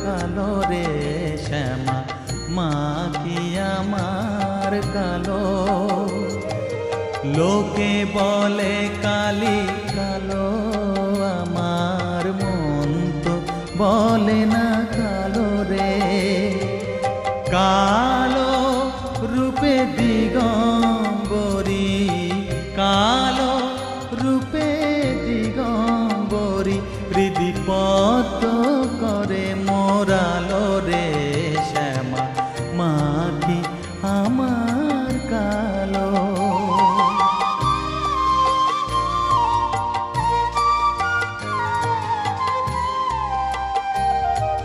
কালো রে শ্যামা মা কি আমার কালো। লোকে বলে কালি কালো, আমার মন তো বলে না কালো রে। কালো রূপে দিগম্বরী, কালো রূপে দিগম্বরী, হৃদি পদ্ম করে মোরালো।